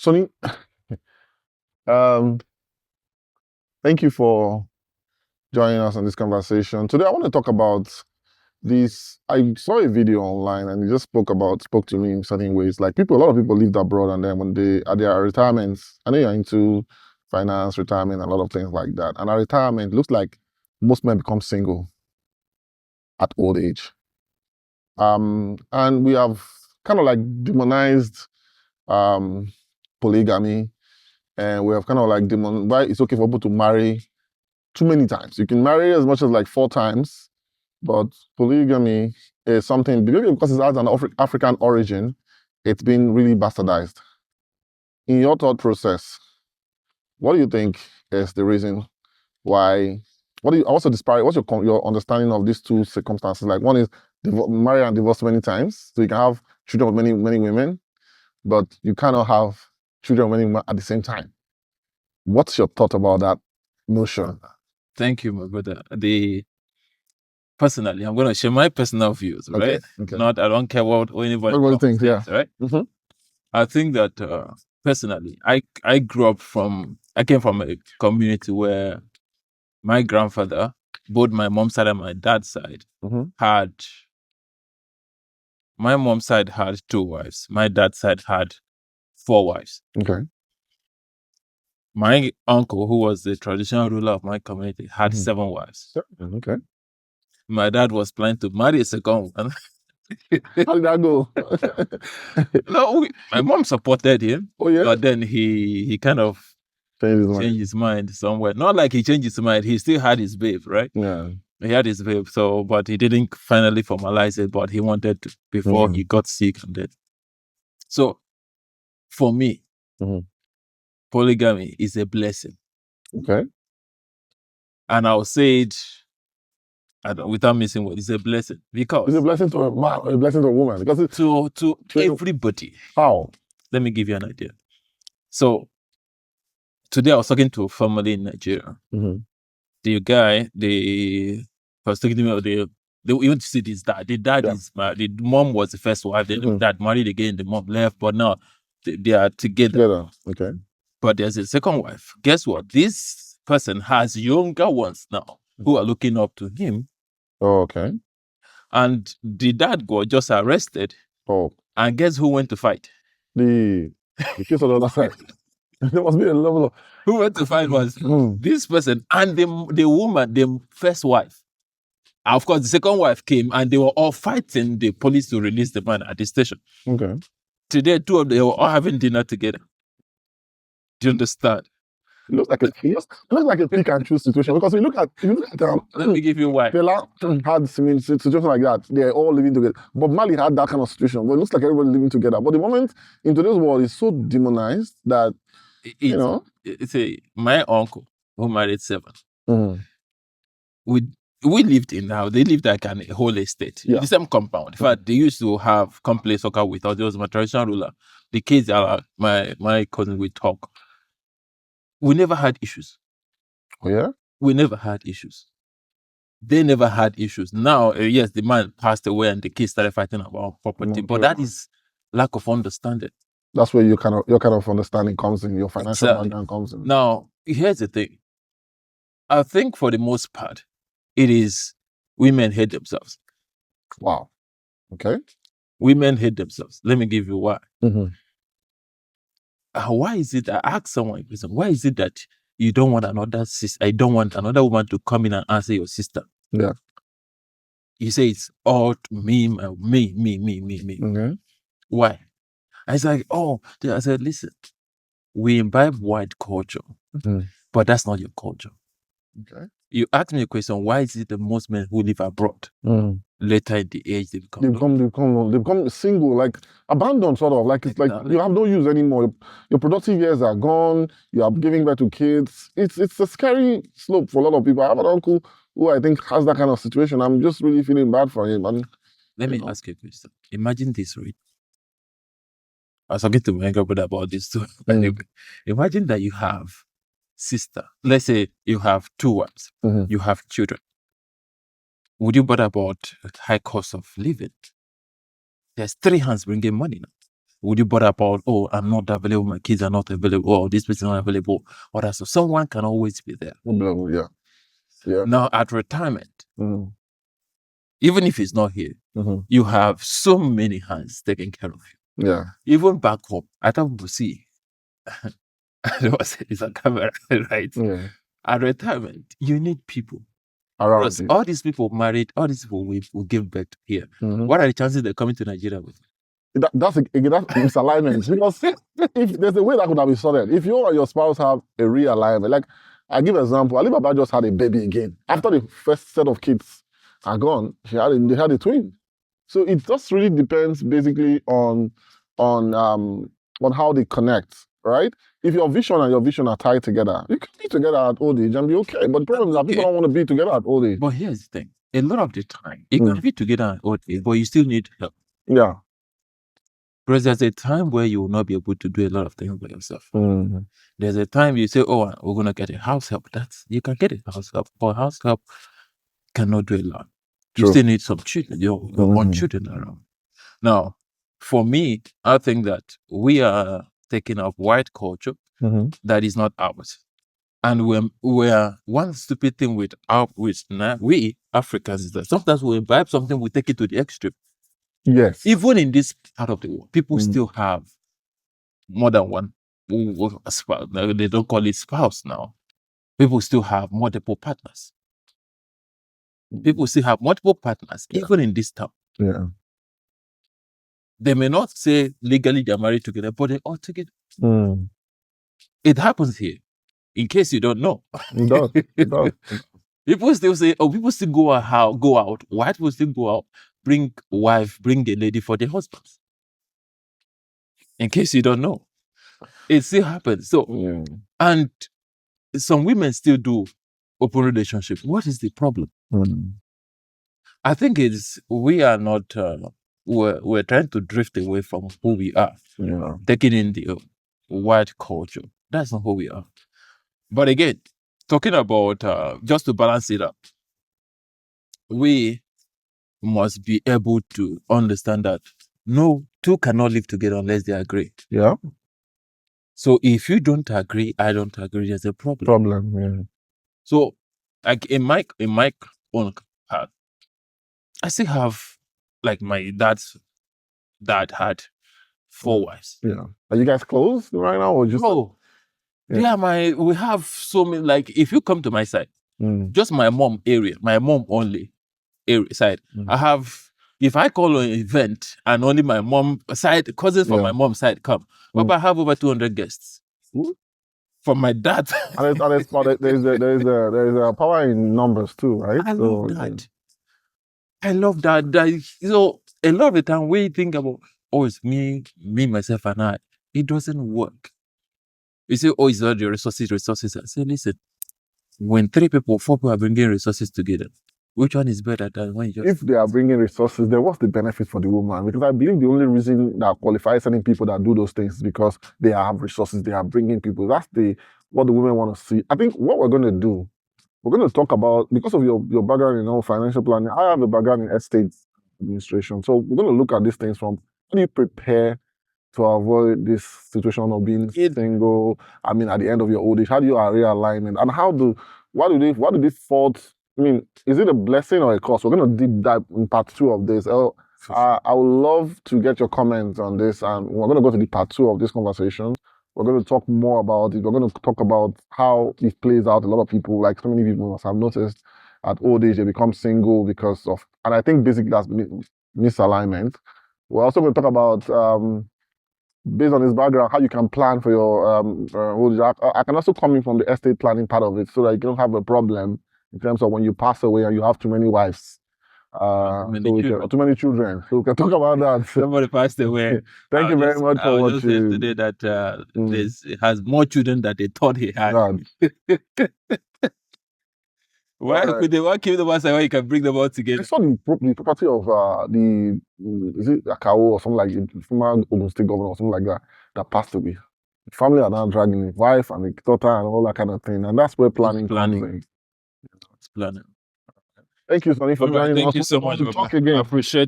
Sonny, um, thank you for joining us on this conversation. Today, I want to talk about this. I saw a video online and it just spoke to me in certain ways. Like a lot of people lived abroad, and then when they at their retirements, I know you're into finance, retirement, a lot of things like that. And at retirement, it looks like most men become single at old age. And we have kind of like demonized polygamy, and we have kind of like demonized why it's okay for people to marry too many times. You can marry as much as like 4 times, but polygamy is something, maybe because it has an African origin, it's been really bastardized. In your thought process, what do you think is the reason why? What's your understanding of these two circumstances? Like, one is marry and divorce many times, so you can have children with many women, but you cannot have children with many women at the same time. What's your thought about that notion? Thank you, my brother. Personally, I'm going to share my personal views, right? Okay. I don't care what anybody thinks, yeah. Right? Mm-hmm. I think that personally, I came from a community where my grandfather, both my mom's side and my dad's side, Mm-hmm. my mom's side had 2 wives. My dad's side had 4 wives. Okay. My uncle, who was the traditional ruler of my community, had 7 wives. Okay. My dad was planning to marry a second one. How did that go? No, my mom supported him. Oh, yeah? But then he kind of changed his mind somewhere. Not like he changed his mind. He still had his babe, right? Yeah. He had his babe. So, but he didn't finally formalize it. But he wanted to before he got sick and dead. So, for me, polygamy is a blessing. Okay. And I'll say it without missing word. It's a blessing because it's a blessing to a man or a blessing to a woman. Because it's to everybody. How? Let me give you an idea. So today I was talking to a family in Nigeria. The guy, they was talking to me. They even see this dad. The dad is married. The mom was the first wife. The dad married again. The mom left, but now they are together. Okay. But there's a second wife. Guess what? This person has younger ones now who are looking up to him. Oh, okay. And the dad got just arrested. Oh. And guess who went to fight? The case on the other side. There must be a level of... Who went to fight was this person and the woman, the first wife. Of course, the second wife came and they were all fighting the police to release the man at the station. Okay. Today, 2 of them were all having dinner together. Do you understand? It looks like a pick and choose situation, because if you look at let me give you why. Fela had situation like that. They're all living together. Bob Marley had that kind of situation, but it looks like everybody living together. But the moment in today's world is so demonized that my uncle who married 7. We lived in now. They lived like a whole estate, the same compound. In fact, they used to have come play soccer with us. There was my traditional ruler. The kids are my cousin. We talk. We never had issues. Oh, yeah? We never had issues. They never had issues. Now, yes, the man passed away and the kids started fighting about property, but that is lack of understanding. That's where your kind of understanding comes in, your financial background comes in. Now, here's the thing. I think for the most part, it is women hate themselves. Wow. Okay. Women hate themselves. Let me give you why. Why is it? I asked someone, why is it that you don't want another sister? I don't want another woman to come in and answer your sister. Yeah. You say it's all me. Okay. Why? I was like, I said, listen, we imbibe white culture, but that's not your culture. Okay. You asked me a question, why is it that most men who live abroad, later in the age, they become single, like abandoned, sort of. Like it's like you have no use anymore. Your productive years are gone. You are giving birth to kids. It's a scary slope for a lot of people. I have an uncle who I think has that kind of situation. I'm just really feeling bad for him. Let me ask you a question. Imagine this, right? I was talking to my younger brother about this too. Imagine that you have sister. Let's say you have 2 wives. You have children. Would you bother about high cost of living? There's 3 hands bringing money now. Would you bother about, oh, I'm not available, my kids are not available, or this person is not available, or that? So someone can always be there. Yeah. Yeah. Now at retirement, Mm-hmm. even if he's not here, you have so many hands taking care of you. Yeah. Even back home, I thought people see. It's a camera, right? Yeah. At retirement, you need people. Around Because you. all these people married, all these people will give birth here. What are the chances they're coming to Nigeria with? That's misalignment. Because if there's a way that could have been sorted, if you and your spouse have a realignment, like I give an example, Ali Baba just had a baby again. After the first set of kids are gone, they had a twin. So it just really depends basically on how they connect, right? If your vision and your vision are tied together, you can be together at old age and be okay. But the problem is that people don't want to be together at old age. But here's the thing: a lot of the time, you can be together at old age, but you still need help. Yeah. Because there's a time where you will not be able to do a lot of things by yourself. There's a time you say, oh, we're going to get a house help. You can get a house help, but house help cannot do a lot. You still need some children, your own children around. Now, for me, I think that we are taking up white culture that is not ours. And we're one stupid thing with we Africans is that sometimes we imbibe something, we take it to the extreme. Yes. Even in this part of the world, people still have more than one spouse. They don't call it spouse now. People still have multiple partners. People still have multiple partners, even in this town. Yeah. They may not say legally they're married together, but they're all together. It happens here. In case you don't know. It does. It does. People still say, people still go out. White people still go out, bring a lady for their husbands. In case you don't know. It still happens. So, and some women still do open relationship. What is the problem? I think we are not, we're trying to drift away from who we are. Taking in the white culture. That's not who we are. But again, talking about, just to balance it up, we must be able to understand that no, two cannot live together unless they agree. Yeah. So if you don't agree, I don't agree, there's a problem. So, like in my own part, I still have, like my dad's dad had 4 wives. Yeah. Are you guys close right now, or just? No. We have so many. Like if you come to my side, just my mom only area side. I have. If I call an event and only my mom side cousins from my mom's side come, but I have over 200 guests. From my dad. And there's a power in numbers too, right? I love that. I love that. So a lot of the time we think about, it's me, myself, and I. It doesn't work. You say, it's not the resources. I say, listen, when 3 people, 4 people are bringing resources together, which one is better than when you just... If they are bringing resources, then what's the benefit for the woman? Because I believe the only reason that qualifies certain people that do those things is because they have resources, they are bringing people. That's what the women want to see. I think what we're going to do, we're going to talk about, because of your background in financial planning, I have a background in estate administration. So we're going to look at these things from, how do you prepare to avoid this situation of being single? I mean, at the end of your old age, how do you realignment? And why do they fault? I mean, is it a blessing or a curse? We're going to deep dive in part 2 of this. I would love to get your comments on this, and we're going to go to the part 2 of this conversation. We're going to talk more about it. We're going to talk about how it plays out. A lot of people, like so many people must have noticed, at old age they become single because of, and I think basically that's misalignment. We're also going to talk about, based on his background, how you can plan for your old age. I can also come in from the estate planning part of it, so that you don't have a problem in terms of when you pass away and you have too many wives. Too many children. So we can talk about that. Somebody passed away. Thank you very much for watching. Today that he has more children than they thought he had. Why keep them outside when you can bring them all together? I saw the property of is it Akao or something like it, former Ogun State governor or something like that passed away. The family are now dragging his wife and the daughter and all that kind of thing, and that's where planning comes in. It's planning. Thank you, Sonny, for joining us. Thank you so much. Talk again. I appreciate